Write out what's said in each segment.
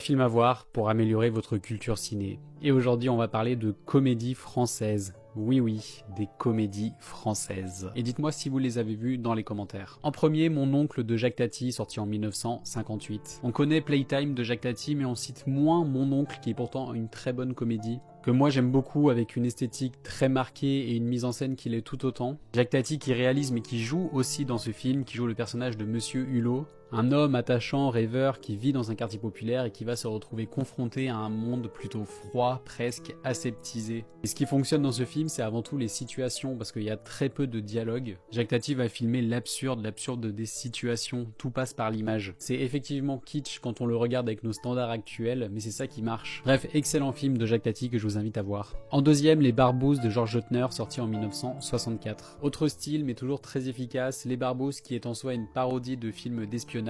Film à voir pour améliorer votre culture ciné. Et aujourd'hui, on va parler de comédies françaises. Oui, oui, des comédies françaises. Et dites-moi si vous les avez vues dans les commentaires. En premier, Mon oncle de Jacques Tati, sorti en 1958. On connaît Playtime de Jacques Tati, mais on cite moins Mon oncle, qui est pourtant une très bonne comédie, que moi j'aime beaucoup, avec une esthétique très marquée et une mise en scène qui l'est tout autant. Jacques Tati qui réalise mais qui joue aussi dans ce film, qui joue le personnage de Monsieur Hulot, un homme attachant, rêveur, qui vit dans un quartier populaire et qui va se retrouver confronté à un monde plutôt froid, presque aseptisé. Et ce qui fonctionne dans ce film, c'est avant tout les situations, parce qu'il y a très peu de dialogue. Jacques Tati va filmer l'absurde des situations, tout passe par l'image. C'est effectivement kitsch quand on le regarde avec nos standards actuels, mais c'est ça qui marche. Bref, excellent film de Jacques Tati que je vous invite à voir. En deuxième, Les Barbouzes de Georges Lautner, sorti en 1964. Autre style, mais toujours très efficace, Les Barbouzes qui est en soi une parodie de film d'espionnage,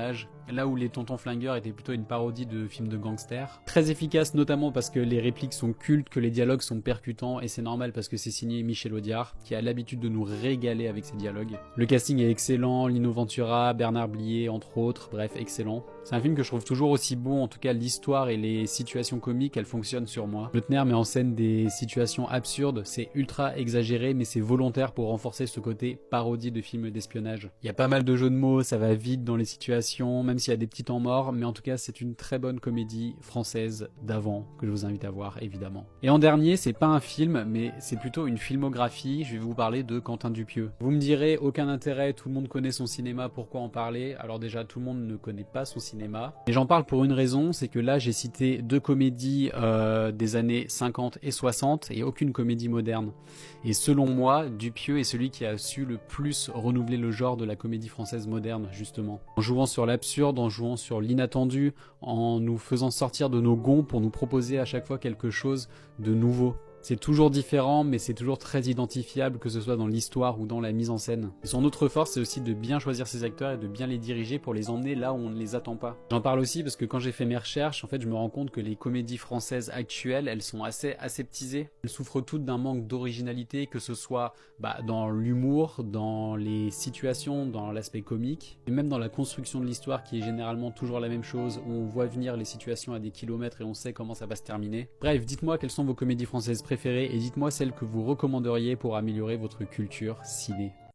là où Les Tontons Flingueurs étaient plutôt une parodie de films de gangsters. Très efficace notamment parce que les répliques sont cultes, que les dialogues sont percutants, et c'est normal parce que c'est signé Michel Audiard, qui a l'habitude de nous régaler avec ses dialogues. Le casting est excellent, Lino Ventura, Bernard Blier entre autres, bref, excellent. C'est un film que je trouve toujours aussi bon, en tout cas l'histoire et les situations comiques, elles fonctionnent sur moi. Lautner met en scène des situations absurdes, c'est ultra exagéré, mais c'est volontaire pour renforcer ce côté parodie de films d'espionnage. Il y a pas mal de jeux de mots, ça va vite dans les situations, même s'il y a des petits temps morts, mais en tout cas c'est une très bonne comédie française d'avant, que je vous invite à voir évidemment. Et en dernier, c'est pas un film, mais c'est plutôt une filmographie, je vais vous parler de Quentin Dupieux. Vous me direz, aucun intérêt, tout le monde connaît son cinéma, pourquoi en parler? Alors déjà, tout le monde ne connaît pas son cinéma. Et j'en parle pour une raison, c'est que là j'ai cité deux comédies des années 50 et 60 et aucune comédie moderne. Et selon moi, Dupieux est celui qui a su le plus renouveler le genre de la comédie française moderne, justement. En jouant sur l'absurde, en jouant sur l'inattendu, en nous faisant sortir de nos gonds pour nous proposer à chaque fois quelque chose de nouveau. C'est toujours différent, mais c'est toujours très identifiable, que ce soit dans l'histoire ou dans la mise en scène. Et son autre force, c'est aussi de bien choisir ses acteurs et de bien les diriger pour les emmener là où on ne les attend pas. J'en parle aussi parce que quand j'ai fait mes recherches, en fait, je me rends compte que les comédies françaises actuelles, elles sont assez aseptisées. Elles souffrent toutes d'un manque d'originalité, que ce soit dans l'humour, dans les situations, dans l'aspect comique, et même dans la construction de l'histoire qui est généralement toujours la même chose, où on voit venir les situations à des kilomètres et on sait comment ça va se terminer. Bref, dites-moi quelles sont vos comédies françaises préférées et dites-moi celles que vous recommanderiez pour améliorer votre culture ciné.